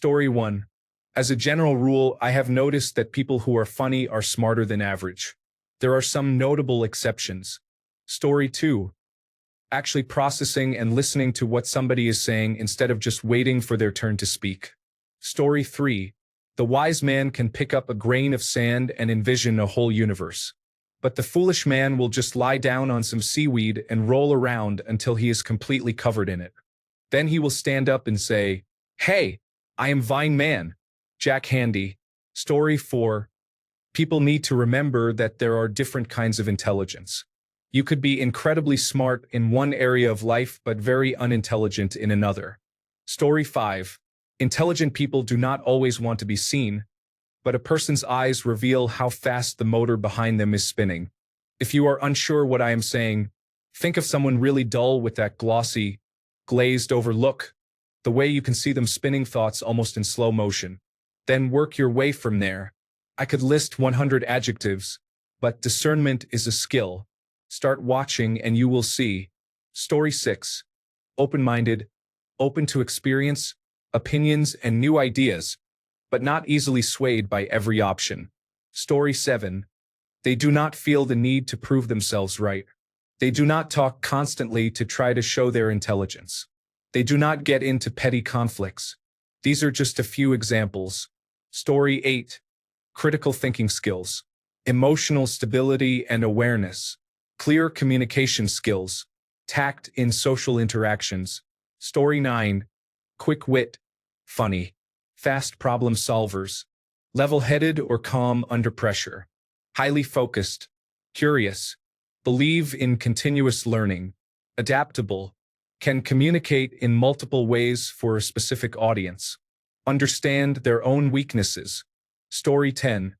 Story 1. As a general rule, I have noticed that people who are funny are smarter than average. There are some notable exceptions. Story 2. Actually processing and listening to what somebody is saying instead of just waiting for their turn to speak. Story 3. The wise man can pick up a grain of sand and envision a whole universe. But the foolish man will just lie down on some seaweed and roll around until he is completely covered in it. Then he will stand up and say, "Hey, I am Vine Man." Jack Handy. Story 4. People need to remember that there are different kinds of intelligence. You could be incredibly smart in one area of life but very unintelligent in another. Story 5. Intelligent people do not always want to be seen, but a person's eyes reveal how fast the motor behind them is spinning. If you are unsure what I am saying, think of someone really dull with that glossy, glazed-over look, the way you can see them spinning thoughts almost in slow motion. Then work your way from there. I could list 100 adjectives, but discernment is a skill. Start watching and you will see. Story 6. Open-minded, open to experience, opinions, and new ideas, but not easily swayed by every option. Story 7. They do not feel the need to prove themselves right. They do not talk constantly to try to show their intelligence. They do not get into petty conflicts. These are just a few examples. Story 8. Critical thinking skills, emotional stability and awareness, clear communication skills, tact in social interactions. Story 9. Quick wit, funny, fast problem solvers, level-headed or calm under pressure, highly focused, curious, believe in continuous learning, adaptable, can communicate in multiple ways for a specific audience, understand their own weaknesses. Story 10.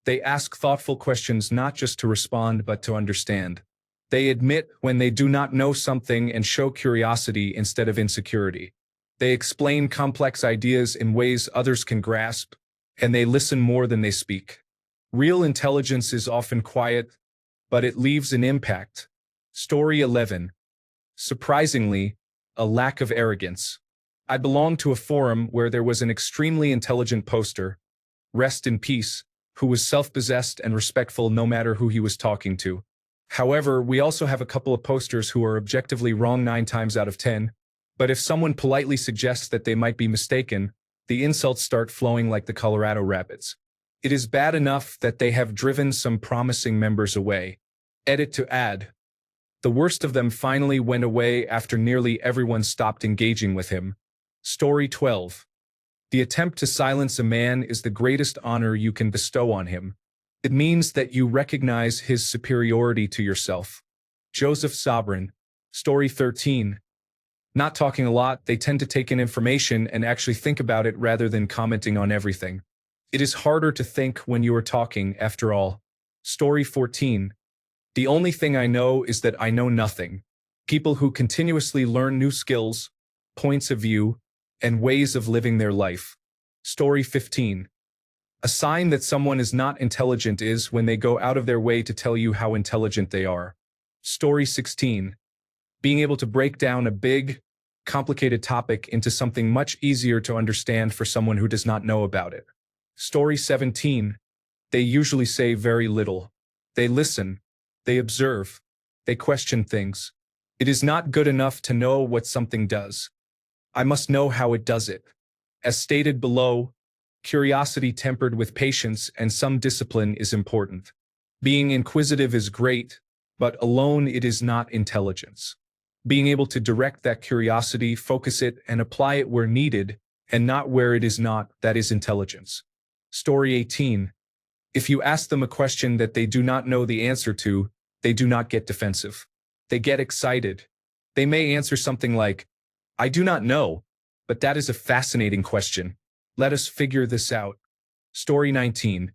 They ask thoughtful questions not just to respond but to understand. They admit when they do not know something and show curiosity instead of insecurity. They explain complex ideas in ways others can grasp, and they listen more than they speak. Real intelligence is often quiet, but it leaves an impact. Story 11. Surprisingly, a lack of arrogance. I belonged to a forum where there was an extremely intelligent poster, rest in peace, who was self-possessed and respectful no matter who he was talking to. However, we also have a couple of posters who are objectively wrong 9 times out of 10, but if someone politely suggests that they might be mistaken, the insults start flowing like the Colorado Rapids. It is bad enough that they have driven some promising members away. Edit to add. The worst of them finally went away after nearly everyone stopped engaging with him. Story 12. The attempt to silence a man is the greatest honor you can bestow on him. It means that you recognize his superiority to yourself. Joseph Sobran. Story 13. Not talking a lot, they tend to take in information and actually think about it rather than commenting on everything. It is harder to think when you are talking, after all. Story 14. The only thing I know is that I know nothing. People who continuously learn new skills, points of view, and ways of living their life. Story 15. A sign that someone is not intelligent is when they go out of their way to tell you how intelligent they are. Story 16. Being able to break down a big, complicated topic into something much easier to understand for someone who does not know about it. Story 17. They usually say very little. They listen. They observe. They question things. It is not good enough to know what something does. I must know how it does it. As stated below, curiosity tempered with patience and some discipline is important. Being inquisitive is great, but alone it is not intelligence. Being able to direct that curiosity, focus it, and apply it where needed, and not where it is not, that is intelligence. Story 18. If you ask them a question that they do not know the answer to, they do not get defensive. They get excited. They may answer something like, "I do not know, but that is a fascinating question. Let us figure this out." Story 19.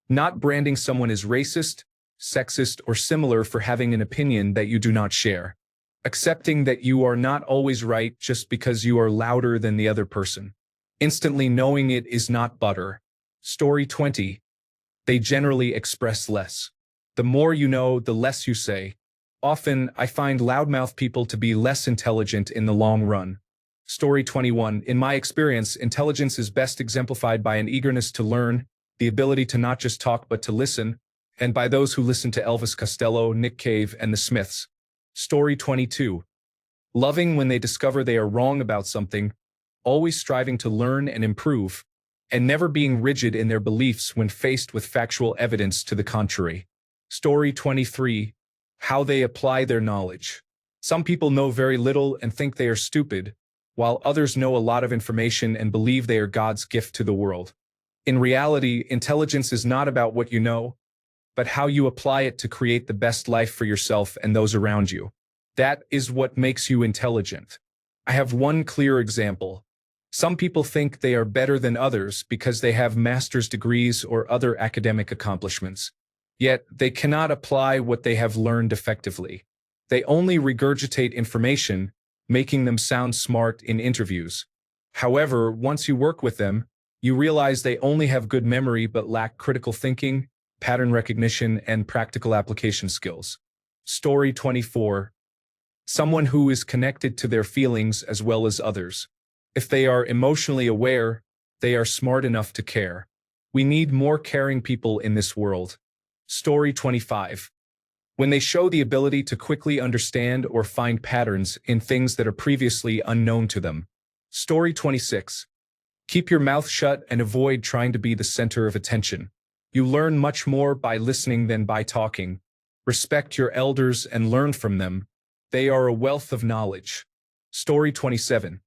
Not branding someone as racist, sexist, or similar for having an opinion that you do not share. Accepting that you are not always right just because you are louder than the other person. Instantly knowing it is not butter. Story 20. They generally express less. The more you know, the less you say. Often, I find loudmouth people to be less intelligent in the long run. Story 21. In my experience, intelligence is best exemplified by an eagerness to learn, the ability to not just talk but to listen, and by those who listen to Elvis Costello, Nick Cave, and the Smiths. Story 22. Loving when they discover they are wrong about something, always striving to learn and improve, and never being rigid in their beliefs when faced with factual evidence to the contrary. Story 23. How they apply their knowledge. Some people know very little and think they are stupid, while others know a lot of information and believe they are God's gift to the world. In reality, intelligence is not about what you know, but how you apply it to create the best life for yourself and those around you. That is what makes you intelligent. I have one clear example. Some people think they are better than others because they have master's degrees or other academic accomplishments. Yet, they cannot apply what they have learned effectively. They only regurgitate information, making them sound smart in interviews. However, once you work with them, you realize they only have good memory but lack critical thinking, pattern recognition, and practical application skills. Story 24. Someone who is connected to their feelings as well as others. If they are emotionally aware, they are smart enough to care. We need more caring people in this world. Story 25. When they show the ability to quickly understand or find patterns in things that are previously unknown to them. Story 26. Keep your mouth shut and avoid trying to be the center of attention. You learn much more by listening than by talking. Respect your elders and learn from them. They are a wealth of knowledge. Story 27.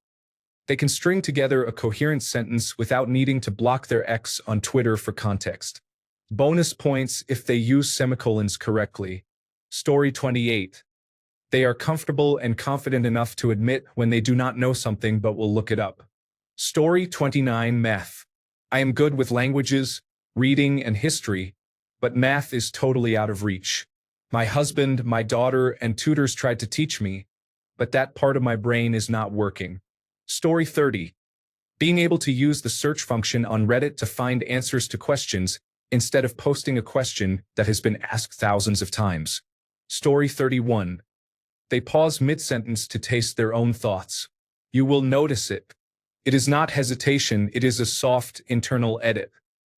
They can string together a coherent sentence without needing to block their ex on Twitter for context. Bonus points if they use semicolons correctly. Story 28. They are comfortable and confident enough to admit when they do not know something but will look it up. Story 29. Math. I am good with languages, reading, and history, but math is totally out of reach. My husband, my daughter, and tutors tried to teach me, but that part of my brain is not working. Story 30. Being able to use the search function on Reddit to find answers to questions instead of posting a question that has been asked thousands of times. Story 31. They pause mid-sentence to taste their own thoughts. You will notice it. It is not hesitation, it is a soft, internal edit.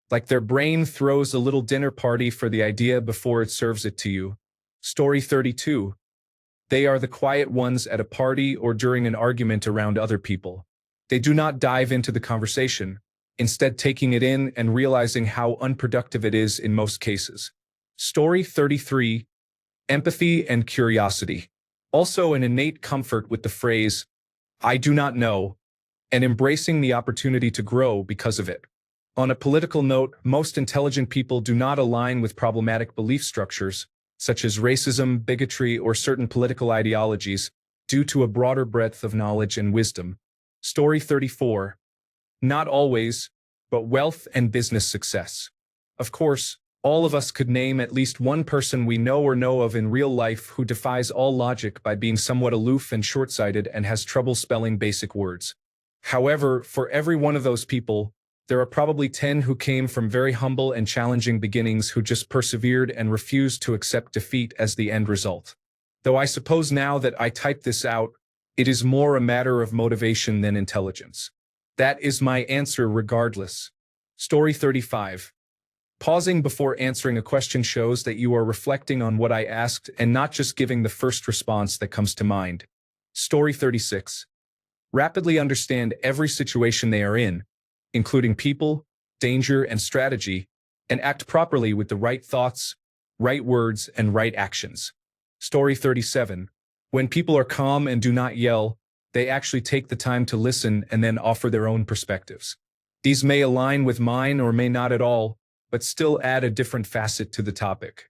Like their brain throws a little dinner party for the idea before it serves it to you. Story 32. They are the quiet ones at a party or during an argument around other people. They do not dive into the conversation, instead taking it in and realizing how unproductive it is in most cases. Story 33. Empathy and curiosity. Also an innate comfort with the phrase, I do not know, and embracing the opportunity to grow because of it. On a political note, most intelligent people do not align with problematic belief structures, such as racism, bigotry, or certain political ideologies, due to a broader breadth of knowledge and wisdom. Story 34. Not always, but wealth and business success. Of course, all of us could name at least one person we know or know of in real life who defies all logic by being somewhat aloof and short-sighted and has trouble spelling basic words. However, for every one of those people, there are probably 10 who came from very humble and challenging beginnings who just persevered and refused to accept defeat as the end result. Though I suppose now that I type this out, it is more a matter of motivation than intelligence. That is my answer regardless. Story 35. Pausing before answering a question shows that you are reflecting on what I asked and not just giving the first response that comes to mind. Story 36. Rapidly understand every situation they are in, including people, danger, and strategy, and act properly with the right thoughts, right words, and right actions. Story 37. When people are calm and do not yell, they actually take the time to listen and then offer their own perspectives. These may align with mine or may not at all, but still add a different facet to the topic.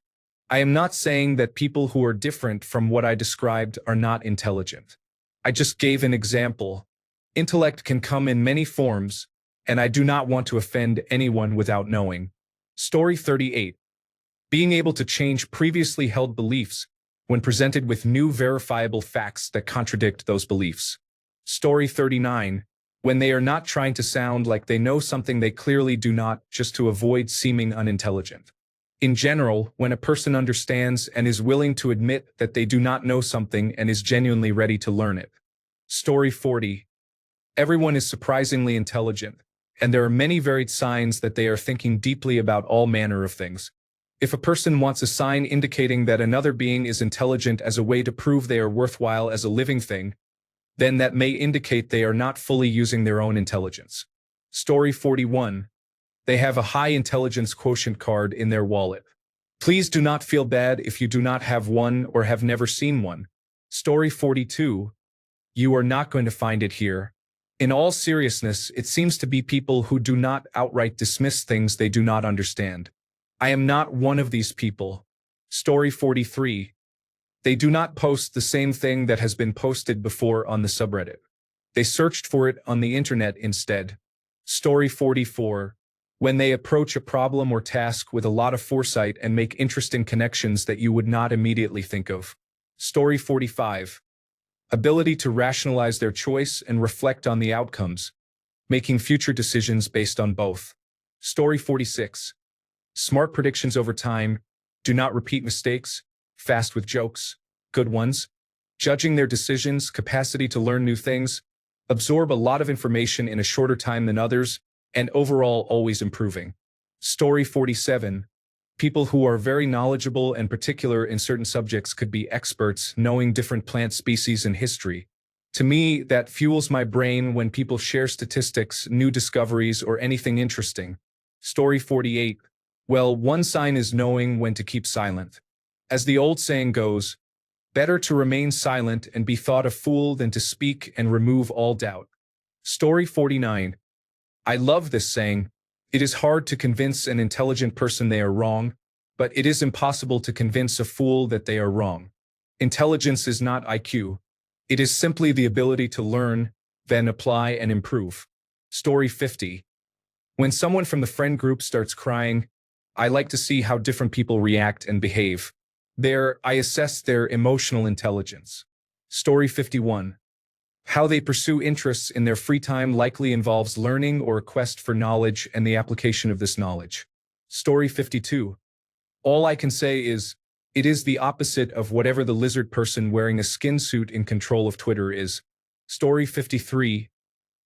I am not saying that people who are different from what I described are not intelligent. I just gave an example. Intellect can come in many forms, and I do not want to offend anyone without knowing. Story 38. Being able to change previously held beliefs when presented with new verifiable facts that contradict those beliefs. Story 39. When they are not trying to sound like they know something they clearly do not, just to avoid seeming unintelligent. In general, when a person understands and is willing to admit that they do not know something and is genuinely ready to learn it. Story 40. Everyone is surprisingly intelligent, and there are many varied signs that they are thinking deeply about all manner of things. If a person wants a sign indicating that another being is intelligent as a way to prove they are worthwhile as a living thing, then that may indicate they are not fully using their own intelligence. Story 41. They have a high intelligence quotient card in their wallet. Please do not feel bad if you do not have one or have never seen one. Story 42. You are not going to find it here. In all seriousness, it seems to be people who do not outright dismiss things they do not understand. I am not one of these people. Story 43. They do not post the same thing that has been posted before on the subreddit. They searched for it on the internet instead. Story 44. When they approach a problem or task with a lot of foresight and make interesting connections that you would not immediately think of. Story 45. Ability to rationalize their choice and reflect on the outcomes, making future decisions based on both. Story 46. Smart predictions over time, do not repeat mistakes, fast with jokes, good ones, judging their decisions, capacity to learn new things, absorb a lot of information in a shorter time than others, and overall always improving. Story 47. People who are very knowledgeable and particular in certain subjects could be experts, knowing different plant species and history. To me, that fuels my brain when people share statistics, new discoveries, or anything interesting. Story 48. Well, one sign is knowing when to keep silent. As the old saying goes, better to remain silent and be thought a fool than to speak and remove all doubt. Story 49. I love this saying. It is hard to convince an intelligent person they are wrong, but it is impossible to convince a fool that they are wrong. Intelligence is not IQ. It is simply the ability to learn, then apply and improve. Story 50. When someone from the friend group starts crying, I like to see how different people react and behave. There, I assess their emotional intelligence. Story 51. How they pursue interests in their free time likely involves learning or a quest for knowledge and the application of this knowledge. Story 52. All I can say is, it is the opposite of whatever the lizard person wearing a skin suit in control of Twitter is. Story 53.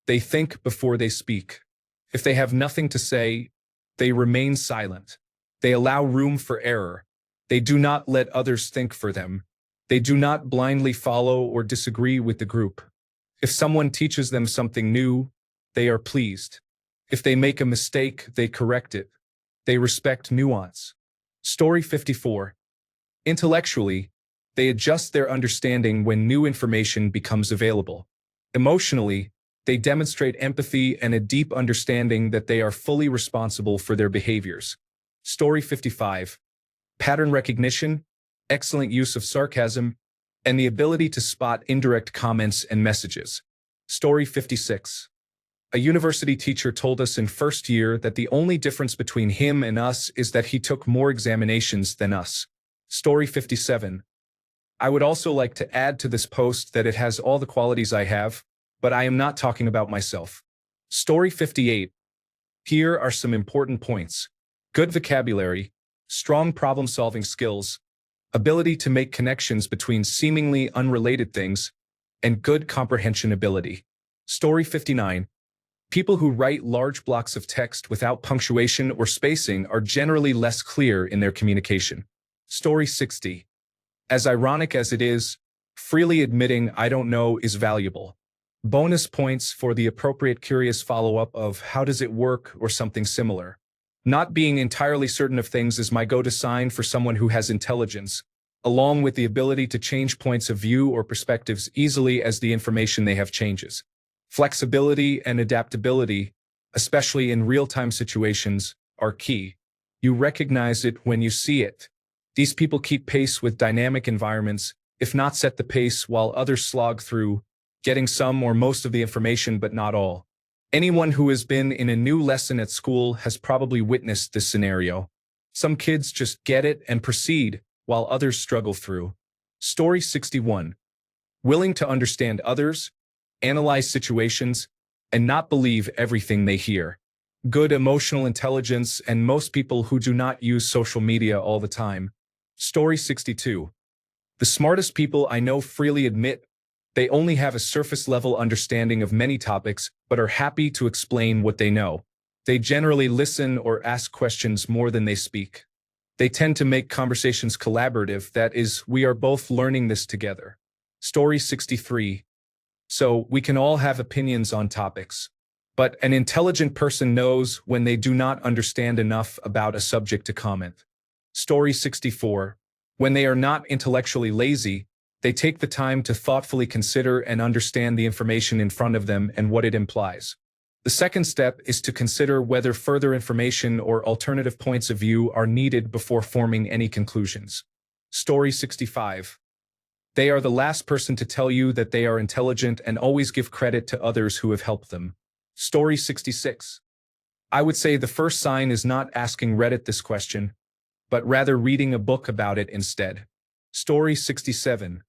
They think before they speak. If they have nothing to say, they remain silent. They allow room for error. They do not let others think for them. They do not blindly follow or disagree with the group. If someone teaches them something new, they are pleased. If they make a mistake, they correct it. They respect nuance. Story 54. Intellectually, they adjust their understanding when new information becomes available. Emotionally, they demonstrate empathy and a deep understanding that they are fully responsible for their behaviors. Story 55. Pattern recognition, excellent use of sarcasm, and the ability to spot indirect comments and messages. Story 56. A university teacher told us in first year that the only difference between him and us is that he took more examinations than us. Story 57. I would also like to add to this post that it has all the qualities I have, but I am not talking about myself. Story 58. Here are some important points. Good vocabulary, strong problem-solving skills, ability to make connections between seemingly unrelated things, and good comprehension ability. Story 59. People who write large blocks of text without punctuation or spacing are generally less clear in their communication. Story 60. As ironic as it is, freely admitting I don't know is valuable. Bonus points for the appropriate curious follow-up of how does it work or something similar. Not being entirely certain of things is my go-to sign for someone who has intelligence, along with the ability to change points of view or perspectives easily as the information they have changes. Flexibility and adaptability, especially in real-time situations, are key. You recognize it when you see it. These people keep pace with dynamic environments, if not set the pace while others slog through, getting some or most of the information but not all. Anyone who has been in a new lesson at school has probably witnessed this scenario. Some kids just get it and proceed, while others struggle through. Story 61. Willing to understand others, analyze situations, and not believe everything they hear. Good emotional intelligence and most people who do not use social media all the time. Story 62. The smartest people I know freely admit, They only have a surface-level understanding of many topics, but are happy to explain what they know. They generally listen or ask questions more than they speak. They tend to make conversations collaborative, that is, we are both learning this together. Story 63. So, we can all have opinions on topics. But an intelligent person knows when they do not understand enough about a subject to comment. Story 64. When they are not intellectually lazy, they take the time to thoughtfully consider and understand the information in front of them and what it implies. The second step is to consider whether further information or alternative points of view are needed before forming any conclusions. Story 65. They are the last person to tell you that they are intelligent and always give credit to others who have helped them. Story 66. I would say the first sign is not asking Reddit this question, but rather reading a book about it instead. Story 67.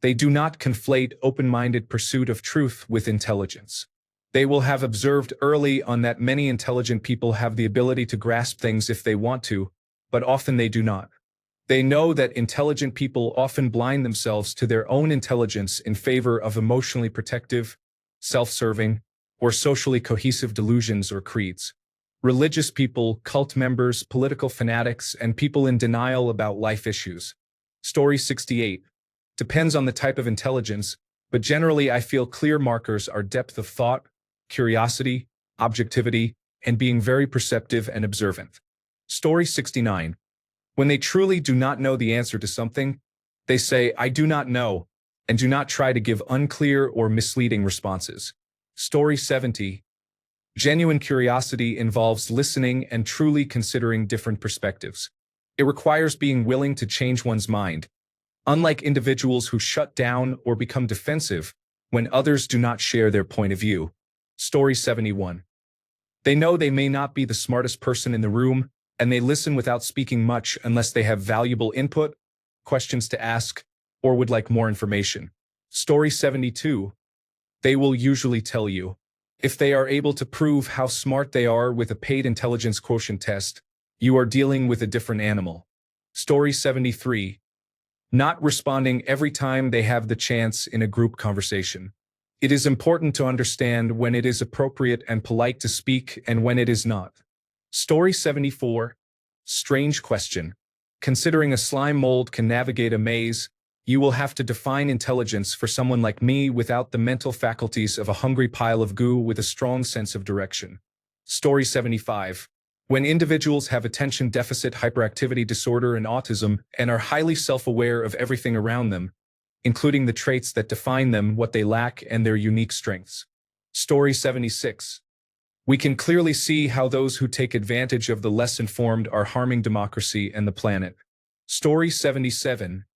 They do not conflate open-minded pursuit of truth with intelligence. They will have observed early on that many intelligent people have the ability to grasp things if they want to, but often they do not. They know that intelligent people often blind themselves to their own intelligence in favor of emotionally protective, self-serving, or socially cohesive delusions or creeds. Religious people, cult members, political fanatics, and people in denial about life issues. Story 68. Depends on the type of intelligence, but generally I feel clear markers are depth of thought, curiosity, objectivity, and being very perceptive and observant. Story 69. When they truly do not know the answer to something, they say, "I do not know," and do not try to give unclear or misleading responses. Story 70. Genuine curiosity involves listening and truly considering different perspectives. It requires being willing to change one's mind. Unlike individuals who shut down or become defensive when others do not share their point of view. Story 71. They know they may not be the smartest person in the room, and they listen without speaking much unless they have valuable input, questions to ask, or would like more information. Story 72. They will usually tell you. If they are able to prove how smart they are with a paid intelligence quotient test, you are dealing with a different animal. Story 73. Not responding every time they have the chance in a group conversation. It is important to understand when it is appropriate and polite to speak and when it is not. Story 74. Strange question. Considering a slime mold can navigate a maze, you will have to define intelligence for someone like me without the mental faculties of a hungry pile of goo with a strong sense of direction. Story 75. When individuals have attention deficit hyperactivity disorder and autism and are highly self-aware of everything around them, including the traits that define them, what they lack, and their unique strengths. Story 76. We can clearly see how those who take advantage of the less informed are harming democracy and the planet. Story 77.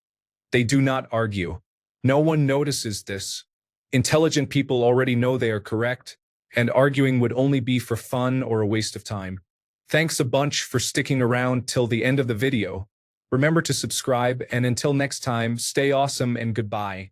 They do not argue. No one notices this. Intelligent people already know they are correct, and arguing would only be for fun or a waste of time. Thanks a bunch for sticking around till the end of the video. Remember to subscribe, and until next time, stay awesome and goodbye.